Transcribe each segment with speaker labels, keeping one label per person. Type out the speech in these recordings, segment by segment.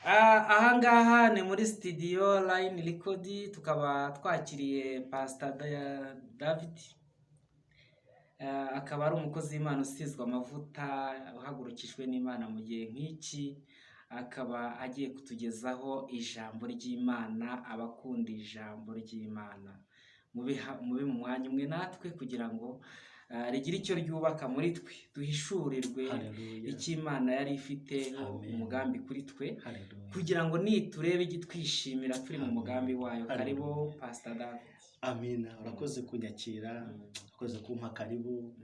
Speaker 1: Ahangaha ni muri studio Line Record, tukaba twakiriye Pastor David. Akaba ari umukozi w'Imana usizwe amavuta, uhagurukijwe n'Imana mu gihe nk'iki, akaba agiye kutugezaho ijambo ry'Imana. Abakunda ijambo ry'Imana mube mu mwanya umwe natwe kugira ngo rigira icyo ryubaka muri twe, duhishurirwe icyo Imana yari ifiteho umugambi kuri twe, kugira ngo niturebe igitwishimira turi mu mugambi wayo. Karibu Pastor David.
Speaker 2: Amina, urakoze kunyakira, urakoze kumpa karibu.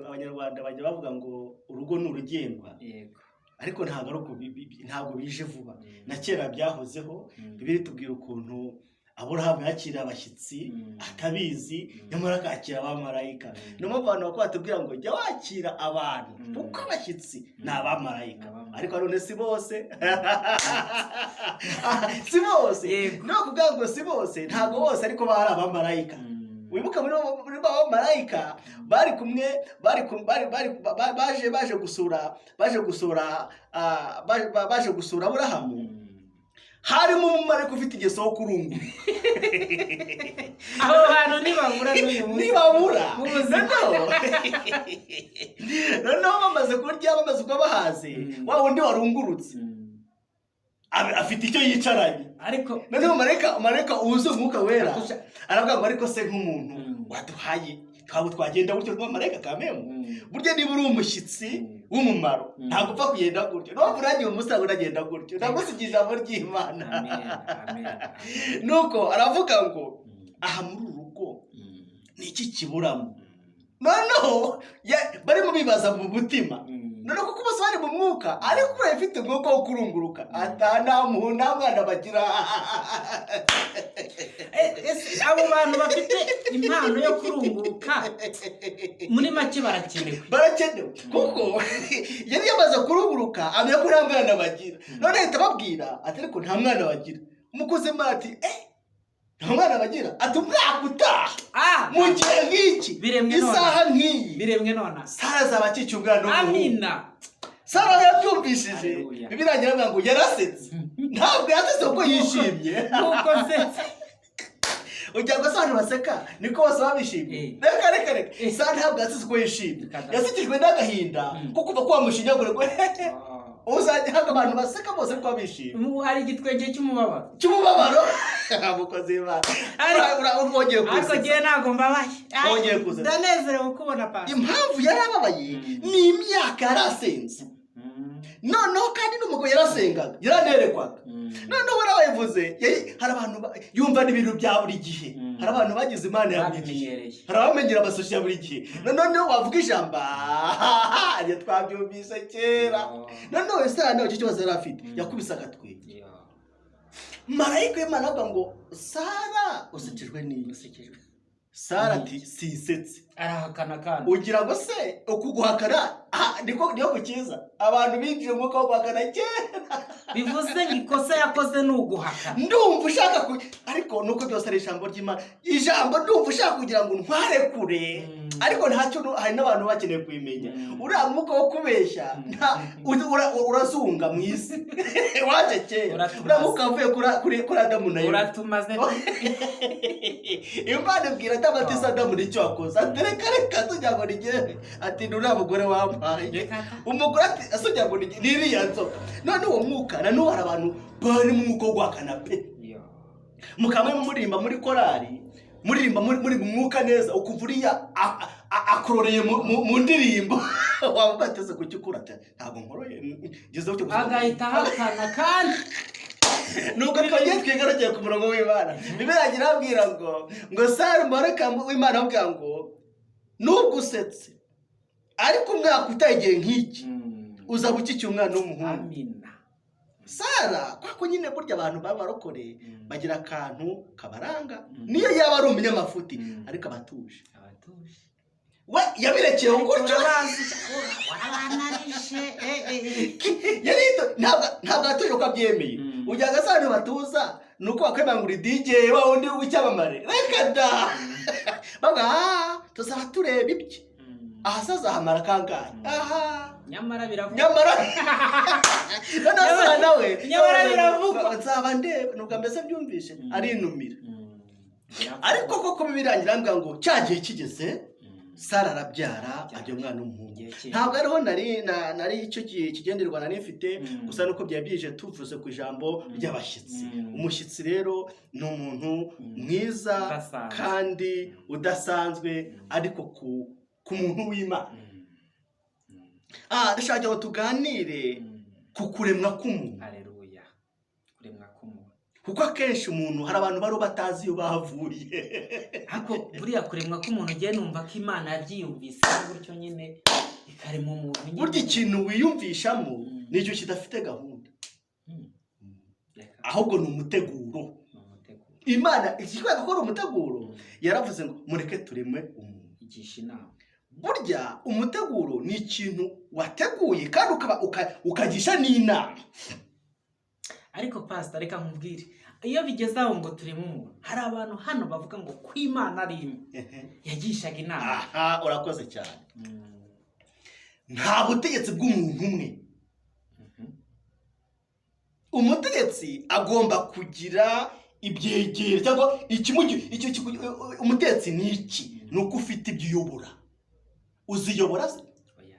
Speaker 2: Abanyarwanda bajya bavuga ngo urugo ni urugendwa.
Speaker 1: Yego.
Speaker 2: Ariko ntabwo bije vuba. Na kera byahozeho. Bibiri tubwira ukuntu Aburahamu yakira abashyitsi atabizi, nyamara akakira abamarayika. Niyo mpamvu abantu bakaba batubwira ngo jya wakira abantu kuko abashyitsi ni abamarayika. Ariko none si bose. Si bose. No kuvuga ngo si bose, ntabwo bose ariko bari abamarayika. Wibuka muri abamarayika bari kumwe, baje gusura Aburahamu. Harimo umumarayika ufite ingeso yo kurunguruka.
Speaker 1: Abo bantu ntibabura n'uyu munsi.
Speaker 2: Ntibabura. Noneho bamaze kurya, bamaze kuba bahaze, wa wundi warungurutse afite icyo yicaranye.
Speaker 1: Ariko
Speaker 2: noneho umumarayika uwuzuye umwuka wera aravuga ngo ariko se nk'umuntu waduhaye twagenda gutyo n'umumarayika kamemu, burya niba uri umushyitsi w'umumaro ntabwo upfa kugenda gutyo. N'ubu uragiye umusaza uragenda gutyo, ntabwo usigiye ijambo ry'Imana. Nuko aravuga ngo aha muri uru rugo ni iki kiburamo. Noneho barimo bibaza mu mutima, noneho kuko bose bari mu mwuka, ariko urayifite umwuka wo kurunguruka. Nta mwana bagira.
Speaker 1: Abo bantu bafite impano yo kurunguruka muri make barakenewe.
Speaker 2: Kuko yari yamaze kurunguruka, amenya ko nta mwana bagira. None ahita ababwira ati ariko nta mwana bagira. Umukozi ati nta mwana bagira, ati umwaka utaha mu gihe nk'iki, isaha nk'iyi,
Speaker 1: biremwe nona
Speaker 2: Sara azaba akikiye umwana w'umuhungu.
Speaker 1: Amina.
Speaker 2: Sara yabyumvishije, Bibiliya iravuga ngo yarasetse. Ntabwo yasetse kuko yishimye.
Speaker 1: Nuko setse.
Speaker 2: Ujya ngo abantu baseka niko bose babishimye. Reka. Sara ntabwo yasetse kuko yishimye. Yasikijwe n'agahinda kuko kuva kwa mushinyagure ngo uzajya hanga abantu baseka bose ko bishimye.
Speaker 1: Ari igitwenge cy'umubabaro.
Speaker 2: Amukozi Imana. Urongeye kuza.
Speaker 1: Ariko giye ntago mbabaye.
Speaker 2: Urongeye kuza.
Speaker 1: Ndanezerewe kubona Pastor.
Speaker 2: Impamvu yarababaye ni imyaka yarasenze. Noneho kandi n'umugabo yarasengaga, yaranerekwaga. Noneho warabayivuze, hari abantu yumva n'ibintu bya buri gihe. Hari abantu bagize Imana yabimenyereye. Hari abamenyera amasosho ya buri gihe. Noneho wavuga ijambo ya twabyumvise kera. Noneho Sara nawe icyo kibazo yari afite, yakubise agatwe. Marayika w'Imana avuga ngo Sara usekejwe n'iki? Sara ati sisetse.
Speaker 1: Arahakana kandi.
Speaker 2: Ugira ngo se ukuguhakana niyo gukiza. Abantu binjiye mu mwuka wo guhakana kera.
Speaker 1: Bivuze ikosa yakoze n'uguhakana.
Speaker 2: Ndumva ushaka ariko nuko byose ari ijambo ry'Imana. Ijambo ndumva ushaka kugira ngo ntware kure. Ariko ntacyo hari n'abantu bakeneye kubimenya. Uriya mwuka wo kubeshya urazunga mu isi. Waje kera. Uriya mwuka avuye kuri Adamu na Eva.
Speaker 1: Uratumaze.
Speaker 2: Imana ibwira Adamu ati Adamu nicyo wakoze. Reka tujya ngo nige ati uriya mugore wampaye. Umugore ati asujya ngo nige niriya nzoka. None uwo mwuka nanubu hari abantu bari mu mwuka wo guhakana pe. Mukamwe muririmba muri korari, muririmba muri mwuka neza, ukuvuriya akororeye mu ndirimbo. Waba bateze kucyukura ati ntabwo nkoroye ngezeho cyo
Speaker 1: agahita hakana kandi
Speaker 2: nuko twagiye twigarukira ku murongo w'Imana. Bibiliya irabwira ngo Sara umumarayika w'Imana avuga ngo nubwo usetse ariko umwaka utagiye nk'iki uzaba ukikiye umwana w'umuhungu.
Speaker 1: Amina.
Speaker 2: Sara kwako nyine burya abantu babarokore bagira akantu kabaranga, niyo yaba ari umunyamafuti ariko abatuje. We yabirekeye gutyo ntabwo atuje uko abyemeye. Ujya agasana batuza nuko wakwemera ngo uri DJ wa undi w'icyamamare. Reka da baga tuzaba tureba ibye ahasaza hamara kangahe. Aha
Speaker 1: nyamara biravuga
Speaker 2: nyamara nawe
Speaker 1: nyamara biravugwa
Speaker 2: nzaba ndeba nuko mbese byumvishe arinumira
Speaker 1: Biravugwa.
Speaker 2: ariko koko bibirangira ambwira ngo cya gihe kigeze Sara arabyara ajya umwana w'umuhungu
Speaker 1: Igihe cye.
Speaker 2: ntabwo ariho nari icyo gihe kigenderwa nari mfite gusa nuko byari byije tuvuze ku ijambo ry'abashyitsi umushyitsi rero ni umuntu mwiza
Speaker 1: Udasanzwe.
Speaker 2: kandi udasanzwe ariko ku muntu w'Imana ndashaka ngo tuganire ku kuremwa k'umuntu
Speaker 1: Haleluya. Kuremwa k'umuntu.
Speaker 2: kuko akenshi umuntu hari abantu bari batazi iyo bavuye
Speaker 1: Ariko buriya kuremwa k'umuntu ugiye numva ko Imana yabyiyumvise gutyo nyine ikarema umuntu nyine.
Speaker 2: burya ikintu wiyumvishamo nicyo kidafite gahunda
Speaker 1: Reka,
Speaker 2: ahubwo ni umuteguro
Speaker 1: ni umuteguro.
Speaker 2: Imana ikikwereka ko ari umuteguro yaravuze ngo mureke turemwe umuntu
Speaker 1: Igisha inama.
Speaker 2: burya umuteguro ni ikintu wateguye kandi ukagisha n'inama
Speaker 1: Ariko pastor reka nkubwire iyo bigeze aho ngo tureme umuntu hari abantu hano bavuga ngo ko Imana ari imwe yagishaga inama.
Speaker 2: aha urakoze cyane nta butegetsi bw'umuntu umwe umutegetsi agomba kugira ibyegera cyangwa umutegetsi ni iki ni uko ufite ibyo uyobora uziyobora se
Speaker 1: Oya.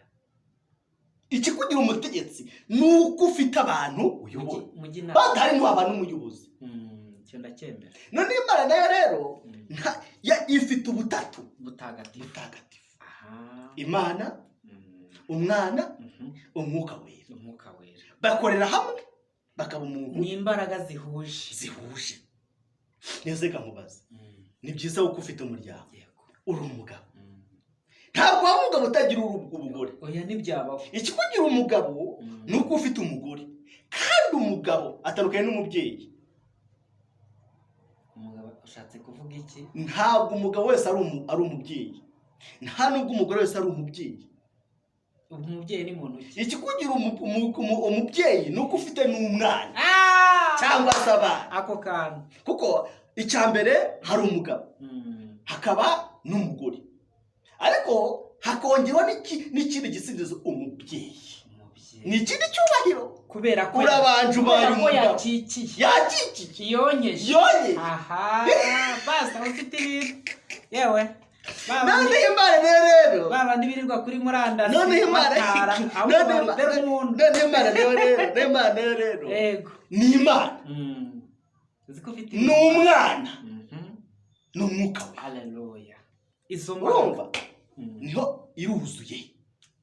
Speaker 2: ikikugira umutegetsi ni uko ufite abantu uyobora
Speaker 1: Mujye inama.
Speaker 2: badahari ntiwaba n'umuyobozi
Speaker 1: Icyo ndacyemera.
Speaker 2: none Imana nayo rero ifite ubutatu
Speaker 1: Butagatifu.
Speaker 2: butagatifu
Speaker 1: Aha.
Speaker 2: Imana umwana umwuka wera
Speaker 1: Umwuka wera.
Speaker 2: bakorera hamwe bakaba umuntu
Speaker 1: Ni imbaraga zihuje.
Speaker 2: neza nkubaza ni byiza kuko ufite umuryango
Speaker 1: Yego.
Speaker 2: uri umugabo ntabwo waba umugabo utagira umugore
Speaker 1: Oya ntibyabaho.
Speaker 2: ikikugira umugabo ni uko ufite umugore kandi umugabo atandukanye n'umubyeyi
Speaker 1: Umugabo ushatse kuvuga iki?
Speaker 2: ntabwo umugabo wese ari umubyeyi nta nubwo umugore wese ari umubyeyi
Speaker 1: Umubyeyi ni muntu ki?
Speaker 2: ikikugira umubyeyi ni uko ufite n'umwana
Speaker 1: Ah!
Speaker 2: cyangwa se abana
Speaker 1: Ako kantu.
Speaker 2: kuko icya mbere hari umugabo hakaba n'umugore ariko hakongeraho n'ikindi gisubizo umubyeyi ni ikindi cyubahiro
Speaker 1: Kubera ko
Speaker 2: urabanje ubaye umugabo
Speaker 1: yakikiye.
Speaker 2: yakikiye
Speaker 1: Yonyeje.
Speaker 2: yonye
Speaker 1: Aha. Basta ufite ibintu. Yewe.
Speaker 2: none Imana rero
Speaker 1: Baba ndibirirwa kuri murandasi.
Speaker 2: none Imana none Imana rero
Speaker 1: Yego.
Speaker 2: ni Imana
Speaker 1: Uziko ufite
Speaker 2: ni umwana ni umwuka we
Speaker 1: Haleluya. Izo
Speaker 2: urumva
Speaker 1: mbaraga.
Speaker 2: niho iruzuye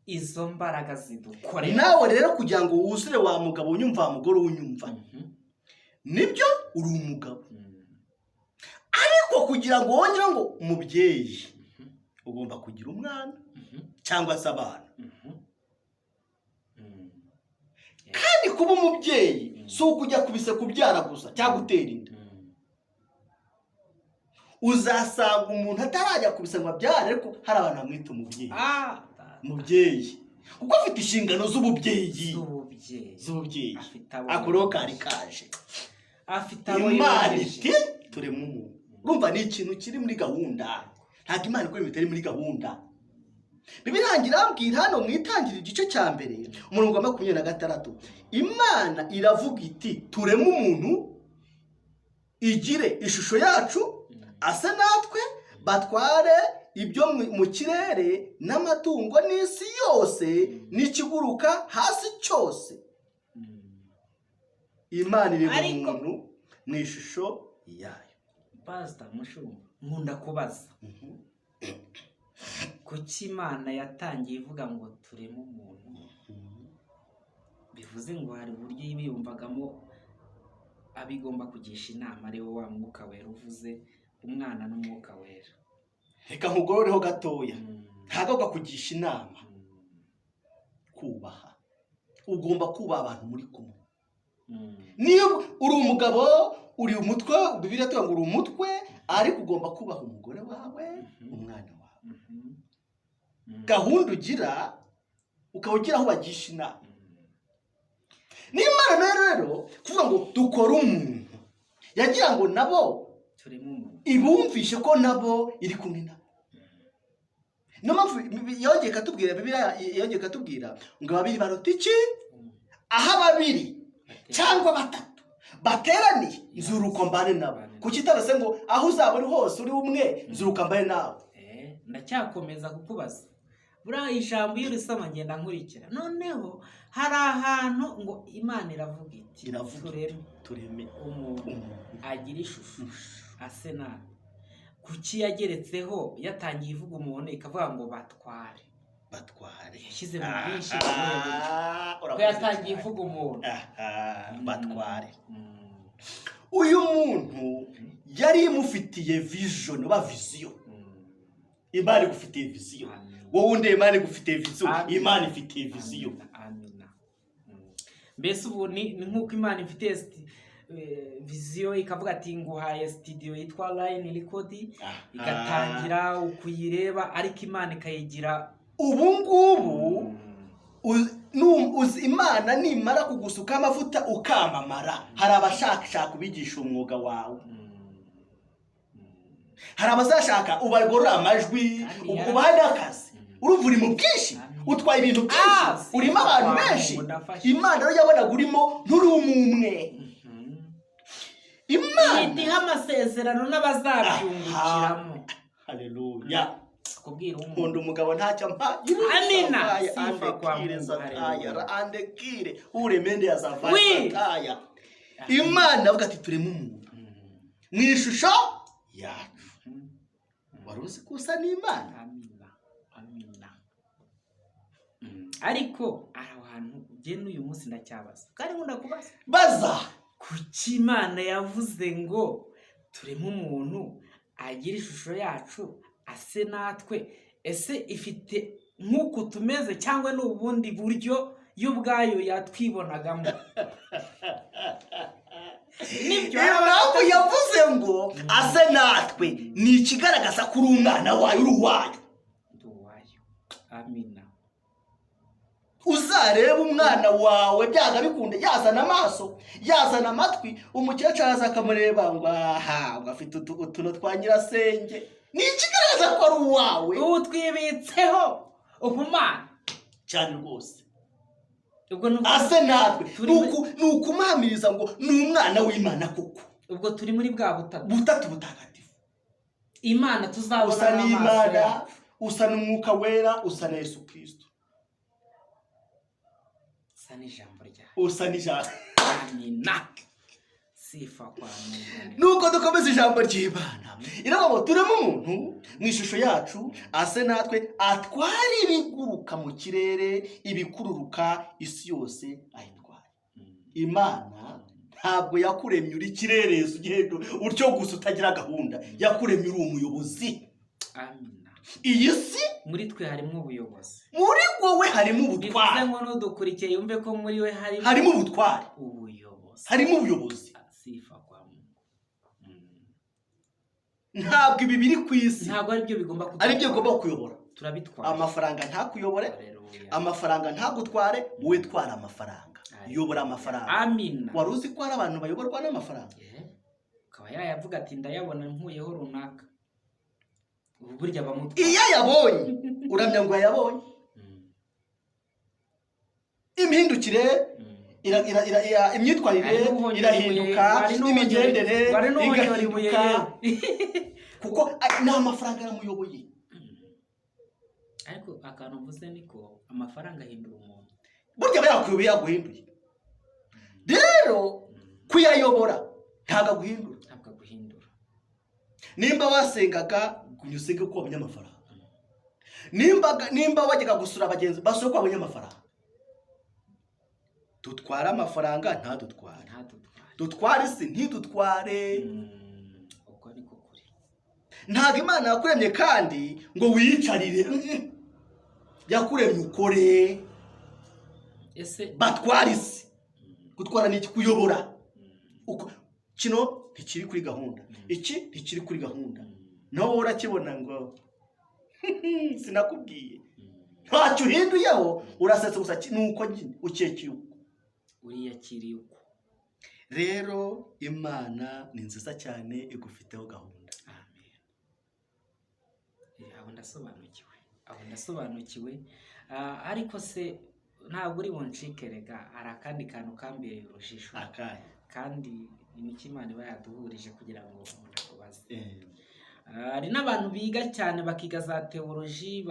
Speaker 1: Izo mbaraga zidukorera.
Speaker 2: nawe rero kugira ngo wuzure wa mugabo unyumva wa mugore unyumva nibyo uri umugabo ariko kugira ngo wongere ngo umubyeyi ugomba kugira umwana cyangwa se abana kandi kuba umubyeyi si ukujya kubise kubyara gusa cyangwa gutera inda uzasanga umuntu atarajya kubise ngo abyare ariko hari abantu bamwita umubyeyi umubyeyi kuko afite inshingano z'ububyeyi akuriho kari kaje Imana iti turemwe umuntu urumva ni ikintu kiri muri gahunda ntabwo Imana ikora ibintu bitari muri gahunda bibirangira ambwira hano mu itangiriro igice cya mbere umurongo wa 26 Imana iravuga iti turemwe umuntu igire ishusho yacu asa natwe batware ibyo mu kirere n'amatungo n'isi yose n'ikiguruka hasi cyose Imana irema umuntu mu ishusho yayo.
Speaker 1: Pastor Mushumba nkunda kubaza kuki Imana yatangiye ivuga ngo tureme umuntu bivuze ngo hari uburyo yibiyumvagamo abigomba kugisha inama ari wa mwuka wera uvuze umwana n'umwuka wera.
Speaker 2: Reka nkugororeho gatoya ntabwo kugisha inama kubaha ugomba kubaha abantu muri kumwe niyo uri umugabo uri umutwe Bibiliya tuvuga ngo uri umutwe ariko ugomba kubaha umugore wawe umwana wawe gahunda ugira ukawugira aho bagisha inama n'Imana rero kuvuga ngo dukore umuntu yagira ngo nabo ibumvishe ko nabo iri kumwe nabo no mpamvu Bibiliya yongeye katubwira ngo babiri baruta iki aho babiri cyangwa batatu bateraniye nzuruko mbane nabo. Kuki itabase ngo aho uzaba uri hose uri umwe nzuruka mbane nawe?
Speaker 1: Ndacyakomeza kukubaza buriya ijambo iyo urisoma ngenda nkurikira. Noneho hari ahantu ngo Imana iravuga iti tureme umuntu agira ishusho ase nabi. Kuki yageretseho yatangiye ivuga umuntu ikavuga ngo batware yashyize mu bwinshi ko yatangiye ivuga umuntu
Speaker 2: batware. Uyu muntu yari imufitiye vision ba vision. Imana igufitiye vision, wowe undi Imana igufitiye vision, Imana ifitiye vision.
Speaker 1: Amina. Mbese ubu ni nk'uko Imana ifitiye vision ikavuga ati nguhaye studio yitwa Line Record igatangira ukuyireba, ariko Imana ikayigira
Speaker 2: ubu ngubu. Imana nimara kugusuka amavuta ukamamara, hari abashaka ubigisha umwuga wawe, hari abazashaka ubagorora amajwi ubahe n'akazi. Urumva uri mu bwinshi, utwaye ibintu byinshi, urimo abantu benshi. Imana rero yabonaga urimo nturi umwe. Imana
Speaker 1: iha amasezerano n'abazabyungukiramo.
Speaker 2: Haleluya.
Speaker 1: Kubwira
Speaker 2: umuntu umugabo ntacyo mpa.
Speaker 1: Amina.
Speaker 2: Andekire uremende yazavaya. Imana avuga ati tureme umuntu mu ishusho yacu. Wari uzi ko usa n'Imana?
Speaker 1: Amina. Ariko aho hantu ugenda uyu munsi ndacyabaza kandi nkunda kubaza.
Speaker 2: Baza
Speaker 1: kuki Imana yavuze ngo tureme umuntu agira ishusho yacu ase natwe? Ese ifite nk'uko tumeze cyangwa n'ubundi buryo yo ubwayo yatwibonagamo?
Speaker 2: Nibyo ntabwo yavuze ngo ase natwe, ni ikigaragaza ko uri umwana wayo, uri uwayo.
Speaker 1: Amina.
Speaker 2: Uzareba umwana wawe byaga bikunde, yazana amaso, yazana amatwi, umukecuru aza akamureba ngo aha ugafite utuno twa nyirasenge, ni ikigaragaza ko ari uwawe.
Speaker 1: Ubu twibitseho ubumana
Speaker 2: cyane rwose.
Speaker 1: Ubwo
Speaker 2: ase natwe ni ukumamiriza ngo ni umwana w'Imana koko.
Speaker 1: Ubwo turi muri bwa butatu
Speaker 2: butagatifu.
Speaker 1: Imana tuzabona
Speaker 2: usa n'Imana, usa n'Umwuka Wera, usa na Yesu Kristo,
Speaker 1: usa n'ijambo ryawe,
Speaker 2: usa n'ijambo.
Speaker 1: Amina. Sifa kwa Mungu.
Speaker 2: Nuko dukomeza ijambo ry'Imana. Iravuga tureme umuntu mu ishusho yacu ase natwe, atware ibiguruka mu kirere, ibikururuka isi yose ayitware. Imana ntabwo yakuremye uri kirereza ugendo utyo gusa utagira gahunda. Yakuremye uri umuyobozi.
Speaker 1: Amina.
Speaker 2: Iyi si
Speaker 1: muri twe harimo ubuyobozi,
Speaker 2: muri wowe harimo ubutware.
Speaker 1: Bivuze ngo n'udukurikiye yumve ko muri we
Speaker 2: harimo ubutware, harimo ubuyobozi.
Speaker 1: Sifa kwa Mungu.
Speaker 2: Ntabwo ibi biri ku isi,
Speaker 1: ntabwo ari byo bigomba
Speaker 2: kuyobora.
Speaker 1: Turabitwara.
Speaker 2: Amafaranga ntakuyobore, amafaranga ntagutware, wowe twara amafaranga, yobora amafaranga.
Speaker 1: Amina.
Speaker 2: Wari uzi ko hari abantu bayoborwa n'amafaranga?
Speaker 1: Akaba yayavuga ati ndayabona nkuyeho runaka. Ubu burya bamutwara.
Speaker 2: Iyo yabonye uramya ngo yayabonye. Imihindukire imyitwarire irahinduka, imigendere igahinduka, kuko nta mafaranga aramuyoboye.
Speaker 1: Ariko akantu mvuze niko amafaranga ahindura umuntu.
Speaker 2: Burya bayakuyoboye yaguhinduye. Rero kuyayobora ntabwo aguhindura. Nimba wasengaga usenge ko wabonye amafaranga. Nimba wajyaga gusura abagenzi basore ko wabonye amafaranga. Dutwara amafaranga ntadutware. Dutware isi ntidutware.
Speaker 1: Uko niko kuri.
Speaker 2: Ntabwo Imana yakuremye kandi ngo wiyicarire. Yakuremye ukore.
Speaker 1: Ese
Speaker 2: batwara isi. Gutwara ni iki? Kuyobora. Kino ntikiri kuri gahunda, iki ntikiri kuri gahunda. Nawe urakibona ngo sinakubwiye. Ntacyo uhinduyeho, urasetsa gusa nuko ukekeye uko.
Speaker 1: Uriyakiriye uko.
Speaker 2: Rero Imana ni nziza cyane, igufiteho gahunda.
Speaker 1: Amen. Abo ndasobanukiwe. Ariko se ntabwo uri buncike rega, hari akandi kantu kambereye urujijo kandi imiki Imana iba yaduhurije kugira ngo umuntu akubaze. Hari n'abantu biga cyane bakiga za teoloji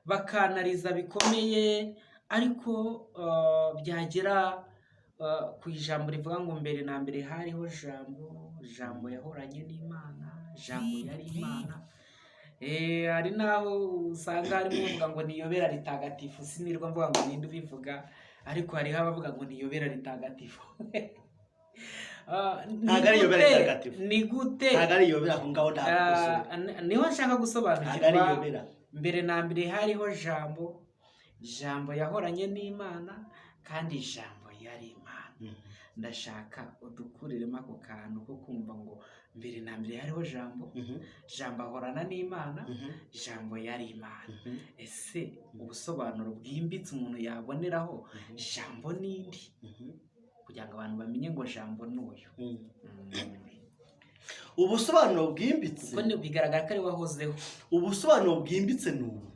Speaker 1: bakanariza bikomeye, ariko byagera ku ijambo rivuga ngo mbere na mbere hariho jambo yahoranye n'Imana, jambo yari Imana. Hari naho usanga harimo uvuga ngo niyobera ritagatifu, sinirwa mvuga ngo ninde ubivuga, ariko hariho abavuga ngo niyobera ritagatifu. Ni gute niho nshaka gusobanukirwa. Mbere na mbere hariho jambo yahoranye n'Imana, kandi jambo yari Imana. Ndashaka udukuriremo ako kantu ko kumva ngo mbere na mbere hariho jambo ahorana n'Imana, jambo yari Imana. Ese ubusobanuro bwimbitse umuntu yaboneraho jambo n'indi, kugira ngo abantu bamenye ngo jambo n'uyu.
Speaker 2: Ubusobanuro bwimbitse
Speaker 1: kuko bigaragara ko ari wahozeho.
Speaker 2: Ubusobanuro bwimbitse n'ubu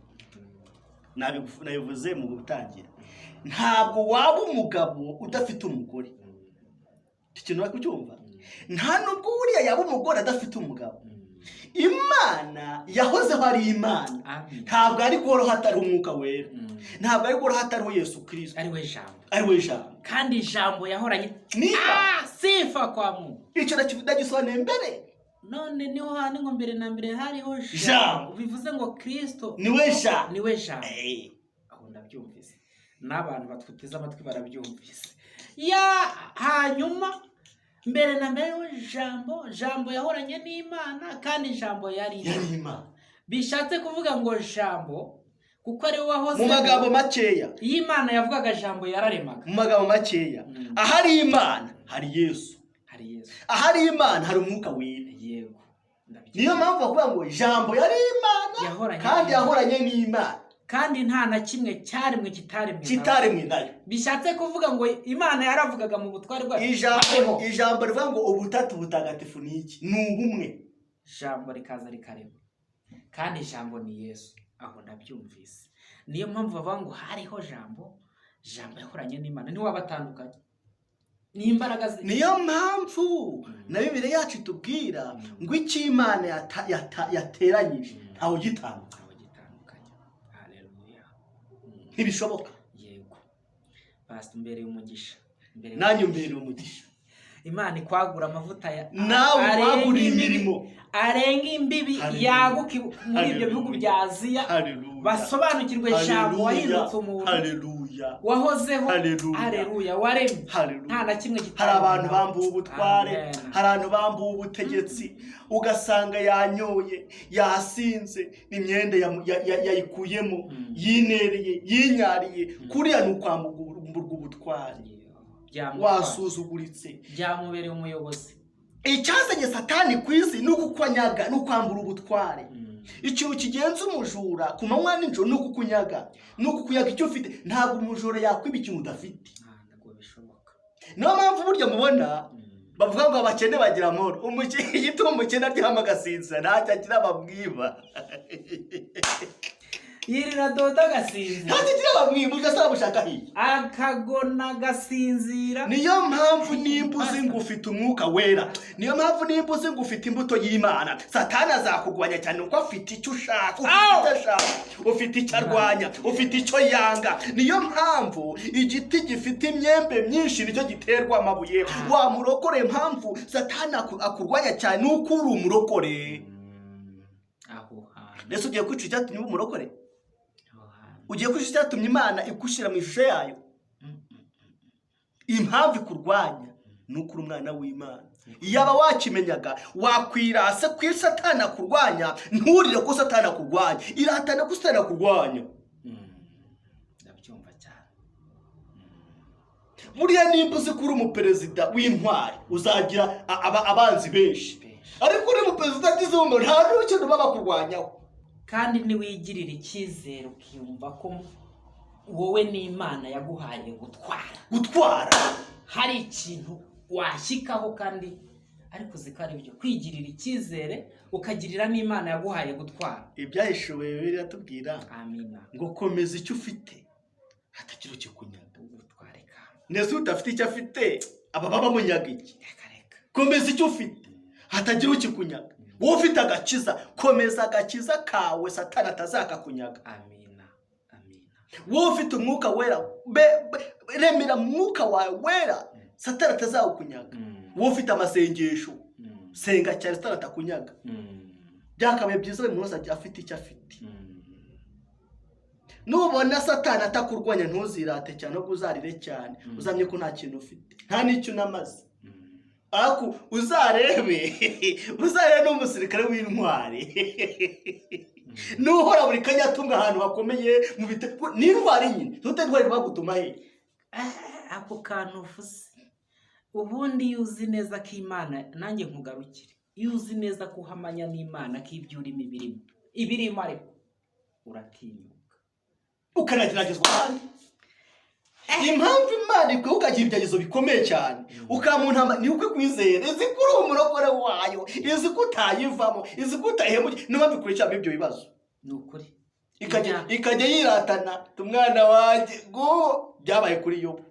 Speaker 2: nabivuze mu gutangira. Ntabwo waba umugabo udafite umugore. Ikintu bari kucyumva. Nta nubwo uriya yaba umugore adafite umugabo. Imana yahozeho ari Imana. Ntabwo ari goro hatari umwuka wera. Ntabwo ari goro hatari Yesu Kristo.
Speaker 1: Ari we jambo.
Speaker 2: Kandi
Speaker 1: jambo yahoranye sifa kwa Mungu.
Speaker 2: Icyo ndagisobanuye mbere.
Speaker 1: None niho handi ngo mbere na mbere hariho jambo. Bivuze ngo Kristo
Speaker 2: niwe jambo.
Speaker 1: Aho ndabyumvise. N'abantu batwuteze amatwi barabyumvise. Hanyuma mbere na mbere jambo yahoranye n'Imana, kandi jambo yari Imana. Bishatse kuvuga ngo jambo kuko ari wahoze. Mu magambo makeya, Imana yavugaga jambo yararemaga. Mu magambo makeya, ahari Imana hari Yesu. Ahari Imana hari umwuka wera. Yego. Niyo mpamvu bavuga ngo jambo yari Imana, kandi yahoranye n'Imana. Kandi nta na kimwe cyaremwe kitaremwe nayo. Bishatse kuvuga ngo Imana yaravugaga mu butware bwayo. Ijambo rivuga ngo ubutatu butagatifu ni iki? Ni ubumwe. Jambo rikaza rikarema, kandi ijambo ni Yesu. Aho ndabyumvise. Niyo mpamvu bavuga ngo hariho jambo yahoranye n'Imana. Ntiwabatandukanye. Ni imbaraga niyo mpamvu na Bibiliya yacu itubwira ngo icyo Imana yateranyije ntawe gitandukanye. Ntibishoboka. Yego. Pastor mbere umugisha. Nanyu mbere umugisha. Imana ikwagura amavuta nawe kwagura imirimo arenga imbibi yaguka muri ibyo bihugu bya Aziya. Basobanukirwe jambo wahindutse umuntu. Wahozeho. Haleluya. Waremye. Nta na kimwe kitari. Hari abantu bambuye ubutware, hari abantu bambuye ubutegetsi, ugasanga yanyoye, yasinze, imyenda yayikuyemo, yinereye, yinyariye. Kuriya ni ukwamburwa ubutware. Wasuzuguritse. Byamubereye umuyobozi. Icyazanye Satani ku isi ni ukukwanyaga, ni ukwambura ubutware. Ikintu kigenza umujura ku manywa n'ijoro ni ukukunyaga, ni ukukunyaga icyo ufite. Ntabwo umujura yakwiba ikintu udafite. Ntabwo bishoboka. Niyo mpamvu burya mubona bavuga ngo abakene bagira amahoro. Igituma umukene aryama agasinzira ntacyo agira babwiba. Yirira doda gasinzira. Ntacyo agira babwiba, ugasaba bushaka hiye. Akagona gasinzira. Niyo mpamvu nimbuze ngo ufite umwuka wera. Niyo mpamvu nimbuze ngo ufite imbuto y'Imana. Satani azakugwanya cyane uko afite icyo ushaka, ufite icyo arwanya, ufite icyo yanga. Niyo mpamvu igiti gifite imyembe myinshi nicyo giterwa amabuye. Wa murokore impamvu Satani akurwanya cyane uko uri umurokore. Ndetse ugiye kwica icyatumye uba umurokore? Ugiye kwica icyatumye Imana ikushyira mu ishusho yayo? Impamvu ikurwanya ni uko uri umwana w'Imana. Yaba wakimenyaga wakwirase ku Satani akurwanya, nturire ko Satani akurwanya, iratana ko Satani akurwanya. Ndabyumva cyane. Buriya nimba uzi ko uri umuperezida w'intwari uzagira abanzi benshi, ariko uri umuperezida atizeho nta n'icyo baba bakurwanyaho. Kandi niwigirira icyizere ukiyumva ko wowe n'Imana yaguhaye gutwara hari ikintu washyikaho, kandi ariko zikari byo kwigirira icyizere ukagirira n'Imana yaguhaye gutwara. Ibyahishuwe Bibiliya tubwira amina ngo komeza icyo ufite
Speaker 2: hatagira ukikunyaga.
Speaker 1: ubutware kamba
Speaker 2: Nese udafite icyo afite aba bamunyaga iki?
Speaker 1: reka
Speaker 2: Komeza icyo ufite hatagira ukikunyaga. Wowe ufite agakiza, komeza agakiza kawe Satani atazakakunyaga.
Speaker 1: amina
Speaker 2: Wowe ufite umwuka wera, remera mwuka wawe wera, Satani atazawukunyaga. Wowe ufite amasengesho, senga cyane Satani atakunyaga. Byakabaye byiza buri munsi afite icyo afite. Nubona Satani atakurwanya ntuzirate cyane no uzarire cyane, uzamye ko nta kintu ufite, nta n'icyo unamaze. Ako uzarebe n'umusirikare w'intwari nuhora buri kanya atunga ahantu hakomeye mu bitego n'intwari nyine tutendwari bagutuma he.
Speaker 1: ako kantu uvuze ubundi iyo uzi neza ko Imana, nanjye nkugarukire, iyo uzi neza ko uhamanya n'Imana ko ibyo urimo ibirimo ariko uratinyuka
Speaker 2: ukanageragezwa kandi impamvu Imana ikwiye ukagira ibyagezo bikomeye cyane ukamuntama ni uko kwizera izi kuri umurokore wayo, izi ko utayivamo, izi ko utahemuye, niba bikurikiramo ibyo bibazo
Speaker 1: ni ukuri
Speaker 2: ikajya yiratana umwana wanjye ngo byabaye kuri Yobu.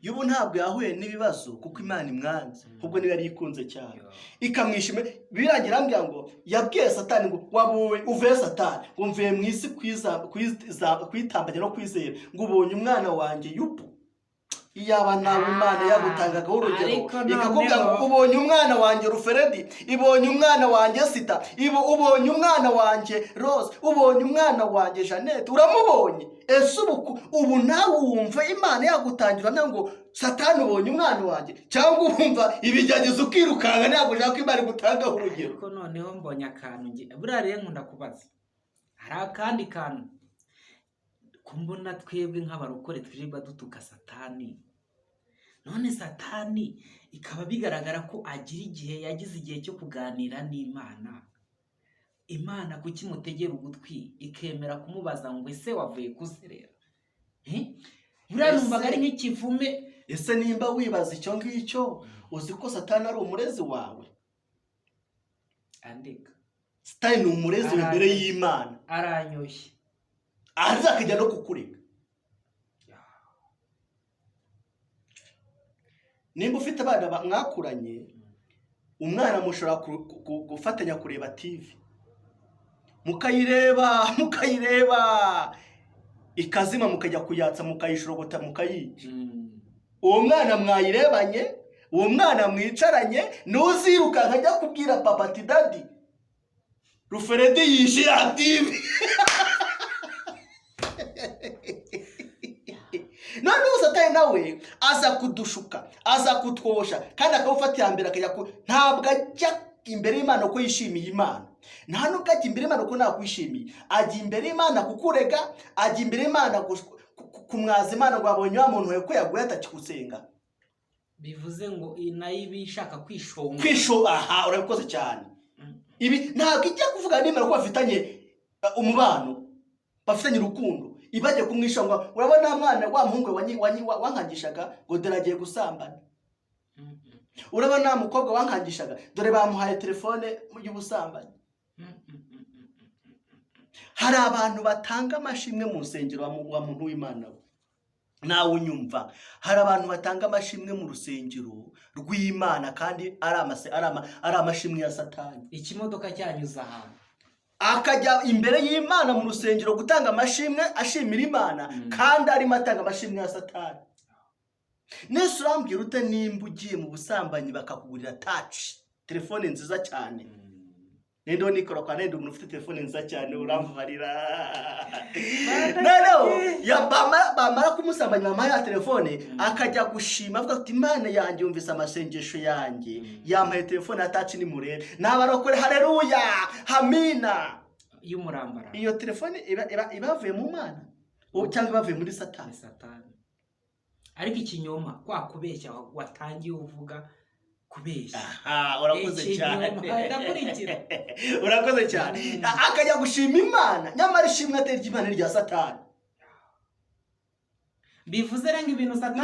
Speaker 2: Yobu ntabwo yahuye n'ibibazo kuko Imana imwanze, ahubwo niyo yari ikunze cyane ikamwishima. Birangira ambwira ngo yabwiye Satani ngo wabuwe uvuye Satani, ngo mvuye mu isi kwitambanya no kwizera, ngo ubonye umwana wanjye Yobu. Iyaba nta Imana yagutangagaho urugero ikakubwira ngo ubonye umwana wanjye Ruferedi, ibonye umwana wanjye Sita, ubonye umwana wanjye Rose, ubonye umwana wanjye Jeannette, uramubonye. Ese ubu nawe wumva Imana yagutangira ngo Satani ubonye umwana wanjye, cyangwa wumva ibijyagezo ukirukanka ntabwo ushaka ko Imana igutangaho urugero?
Speaker 1: ariko noneho mbonye akantu buriya rero nkunda kubaza, hari akandi kantu kumbona twebwe nk'abarokore twirirwa dutuka Satani, none Satani ikaba bigaragara ko yagize igihe cyo kuganira n'Imana. Imana kuki mutegera ugutwi ikemera kumubaza ngo ese wavuye kuzerera? Buriya numvaga ari nk'ikivume.
Speaker 2: Ese nimba wibaza icyo ngicyo, uzi ko Satani ari umurezi wawe?
Speaker 1: Andika
Speaker 2: Satani ni umurezi imbere y'Imana,
Speaker 1: aranyoshye,
Speaker 2: aza akajya no kukurega. Nimba ufite abana mwakuranye, umwana mushobora gufatanya kureba TV, mukayireba ikazima, mukajya kuyatsa, mukayishorogota, mukayica. Uwo mwana mwayirebanye, uwo mwana mwicaranye, nuziruka nkajya kubwira papa ati dadi Ruferedi yishe ya TV. None Satani nawe aza kudushuka, aza kutwosha, kandi akawufata ya mbere akajya ntabwo ajya imbere y'Imana ko yishimiye Imana. Nta nubwo ajya imbere y'Imana ko nakwishimiye, ajya imbere y'Imana kukurega, ajya imbere y'Imana kumwaza Imana ngo abonye wa muntu we ko yaguye atakigusenga.
Speaker 1: bivuze ngo nayo ibishaka kwishonga.
Speaker 2: Aha urabikoze cyane. Ibi ntabwo ijya kuvuga n'Imana ko bafitanye umubano, bafitanye urukundo. Ibajye kumwishonga, urabona mwana wa muhungu wankangishaga ngo dore agiye gusambana. Urabona mukobwa wankangishaga dore bamuhaye telefone y'ubusambanyi. Hari abantu batanga amashimwe mu rusengero wa muntu w'Imana we, nawe unyumva. Hari abantu batanga amashimwe mu rusengero rw'Imana kandi ari amashimwe ya Satani.
Speaker 1: Ikimodoka cyanyuza ahantu
Speaker 2: akajya imbere y'Imana mu rusengero gutanga amashimwe ashimira Imana, kandi arimo atanga amashimwe ya Satani. Nese urambwira ute nimba ugiye mu busambanyi bakakugurira touch telefone nziza cyane? Nendo nikora kwa nendo umuntu ufite telefone nziza cyane uramvarira. Nero bamara kumusambanya mama ya telefone akajya gushima avuga ati Imana yanjye yumvise amasengesho yanjye, yampaye telefone ya touch ni murebe. Nabarokore haleluya, amina.
Speaker 1: y'umurambara.
Speaker 2: Iyo telefone ibavuye mu Mana cyangwa ibavuye muri Satani?
Speaker 1: Ariko ikinyoma kwa kubeshya watangiye uvuga kubeshya.
Speaker 2: Urakoze cyane. Urakoze cyane. Akajya gushima Imana, nyamara ishimwe atari ry'Imana rya Satani.
Speaker 1: bivuze rero ibintu Satani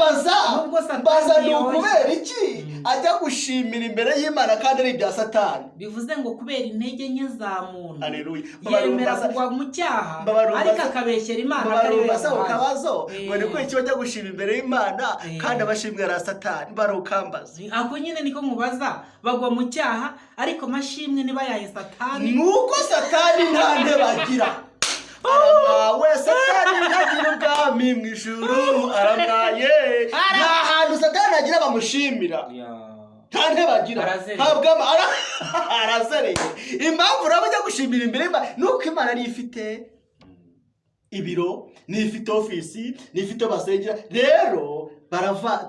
Speaker 2: mbaza ni ukubera iki ajya gushimira imbere y'Imana kandi ari ibya Satani.
Speaker 1: Bivuze ngo kubera intege nke za muntu
Speaker 2: Haleluya.
Speaker 1: yemera kugwa mu cyaha ariko akabeshyera Imana
Speaker 2: ari we ukabazo ngo ni ko iki bajya gushima imbere y'Imana kandi abashimwe ari Satani. Barukambaza
Speaker 1: ako nyine niko mubaza, bagwa mu cyaha ariko mashimwe niba yahe Satani.
Speaker 2: Nuko Satani nta ntebe agira. Aramwawe Satani ntagira ubwami mu ijuru. Aramwaye nta hantu Satani agira bamushimira. Nta ntebe agira. Arazereye. Impamvu uraba ujya gushimira imbere y'Imana nuko Imana ari ifite ibiro, ni ifite ofisi, ni ifite basengera. Rero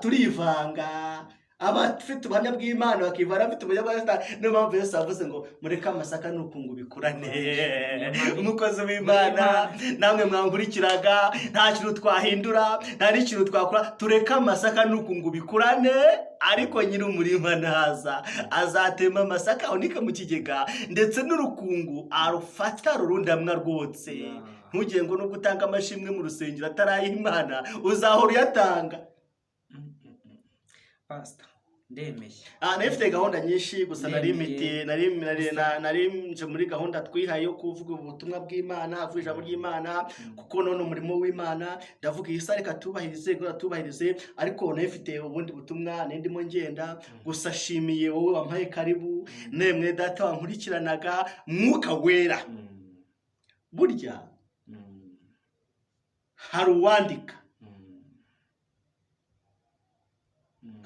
Speaker 2: turivanga. Abafite ubuhamya bw'Imana bakivana afite ubuhamya bwa Satani. Niyo mpamvu Yesu avuze ngo mureke amasaka n'ukungu bikurane. Umukozi w'Imana namwe mwankurikiraga, nta kintu twahindura, nta n'ikintu twakora, tureke amasaka n'ukungu bikurane. Ariko nyiri umurima naza azatema amasaka ahunike mu kigega, ndetse n'urukungu arufata rurundamwa rwose. Ntugiye ngo nubwo utanga amashimwe mu rusengero ataraye Imana uzahora uyatanga.
Speaker 1: Pastor ndemeye.
Speaker 2: Nafite gahunda nyinshi gusa nari muri gahunda twihaye yo kuvuga ubutumwa bw'Imana, avuga ijambo ry'Imana, kuko none umurimo w'Imana ndavuga iyi sare katubahirize, ariko nafite ubundi butumwa ndimo ngenda. Gusa shimiye wowe wampaye karibu, nemwe data wankurikiranaga, Mwuka Wera. Burya hari uwandika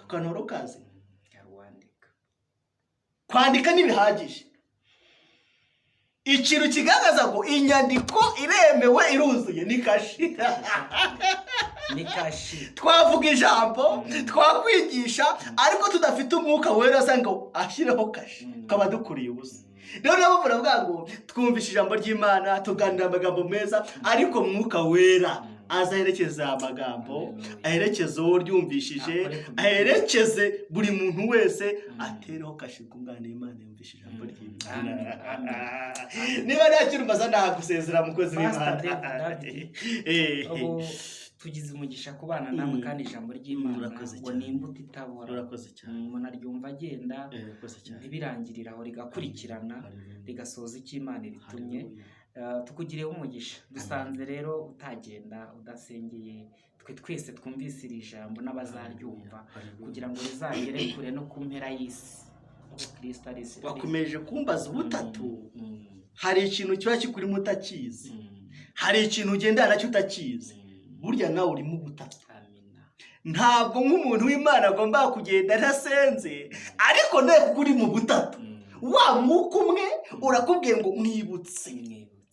Speaker 2: kanoro kazi. Kwandika ntibihagije. Ikintu kigaragaza ngo inyandiko iremewe iruzuye ni kashi. Twavuga ijambo, twakwigisha, ariko tudafite Umwuka Wera asanga ashyireho kashi, tukaba dukuriye ubusa. Rero nabo baravuga ngo twumvishe ijambo ry'Imana, tuganira amagambo meza, ariko Mwuka Wera azaherekeza amagambo, aherekeze uwo ryumvishije, aherekeze buri muntu wese, atereho kashi kunganira Imana yumvishe ijambo ry'Imana. Niba nta kintu mbaza nagusezera mukozi w'Imana.
Speaker 1: Tugize umugisha kubana namwe kandi ijambo ry'Imana ngo ni imbuto itabora.
Speaker 2: Urakoze cyane.
Speaker 1: Umuntu aryumva agenda ntibirangirira aho, rigakurikirana rigasoza icyo Imana iritumye. Tukugireho umugisha. Dusanze rero utagenda udasengeye, twe twese twumvise iri jambo n'abazaryumva kugira ngo rizagere kure no ku mpera y'isi. Kristo arisi
Speaker 2: bakomeje kumbaza ubutatu. Hari ikintu kiba kikurimo utakizi, hari ikintu ugendana nacyo utakizi. Burya nawe urimo ubutatu. Ntabwo nk'umuntu w'Imana agomba kugenda ntasenze, ariko nawe kuko uri mu butatu. Wa Mwuka umwe urakubwiye ngo mwibutse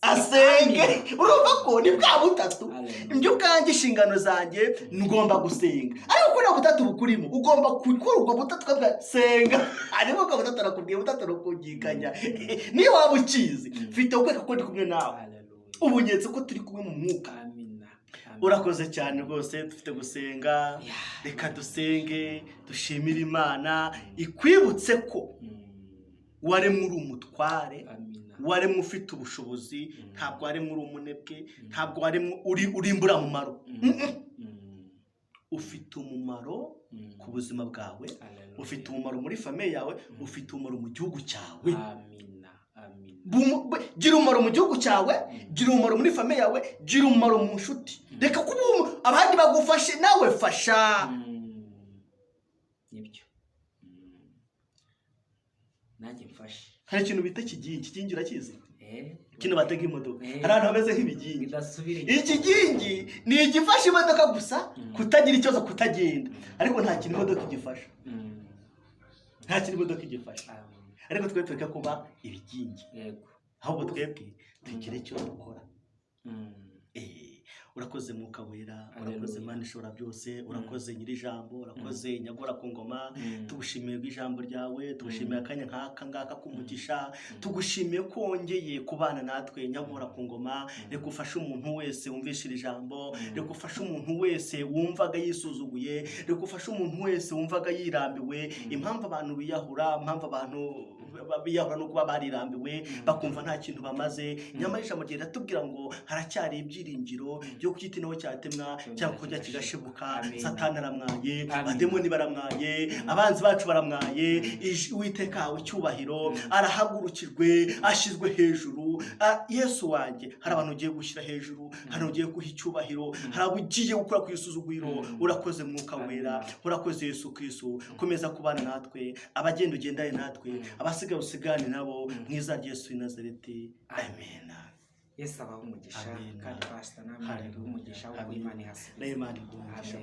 Speaker 2: asenge. Urumva ko ni bwa butatu. Ibyo ubwanjye inshingano zanjye ngomba gusenga, ariko ko nta butatu bukurimo ugomba gukora ubwo butatu ukavuga senga. Ariko ubwo butatu arakubwiye butatu rukugikanya. Niyo waba ukizi mfite ukwereka ko ndi kumwe nawe, ubunyetse ko turi kumwe mu mwuka. Urakoze cyane rwose. Dufite gusenga, reka dusenge dushimire Imana ikwibutse ko waremwe uri umutware, waremwe ufite ubushobozi, ntabwo waremwe uri umunebwe, ntabwo waremwe uri imburamumaro. Ufite umumaro ku buzima bwawe, ufite umumaro muri famiye yawe, ufite umumaro mu gihugu cyawe. Gira umumaro mu gihugu cyawe, gira umumaro muri famiye yawe, gira umumaro mu nshuti. Reka kuba abandi bagufashe, nawe fasha.
Speaker 1: Nibyo. Nanjye mfashe.
Speaker 2: Hari ikintu bita ikigingi urakizi? Kino batega imodoka. Hari ahantu hameze nk'ibigingi. Ikigingi ni igifasha imodoka gusa kutagira ikibazo, kutagenda. Ariko nta kintu imodoka igifasha. Nta kintu imodoka igifasha. Ariko twebwe tureka kuba ibigingi. Ahubwo twebwe tugire icyo dukora. Urakoze Mwuka Wera, urakoze Imana ishobora byose, urakoze nyiri ijambo, urakoze nyagora ku ngoma. Tugushimiye ijambo ryawe, tugushimiye akanya nk'aka ngaka k'umugisha, tugushimiye ko wongeye kubana natwe nyagora ku ngoma. Reka ufashe umuntu wese wumvisha iri jambo, reka ufashe umuntu wese wumvaga yisuzuguye, reka ufashe umuntu wese wumvaga yirambiwe, impamvu abantu biyahura, impamvu abantu biyahura no kuba barirambiwe bakumva nta kintu bamaze. Nyamara ijambo ryera tubwira ngo haracyari ibyiringiro byo kugiti naho cyatemwa cyangwa kujya kigashibuka. Satani aramwaye, abademoni baramwaye, abanzi bacu baramwaye. Uwiteka icyubahiro arahagurukirwe, ashizwe hejuru. Yesu wanjye, hari abantu ugiye gushyira hejuru, hari ugiye guha icyubahiro, hari abo ugiye gukora ku isuzuguriro. Urakoze Mwuka Wera, urakoze Yesu Kristo. Komeza kubana natwe, abagenda ugendane natwe, abasigaye usigane nabo, mu izina rya Yesu w'i Nazareti. Amen.
Speaker 1: Yesu abaha umugisha kandi pastor namwe umugisha wo Imana ihasize.
Speaker 2: N'Imana iguhe umugisha.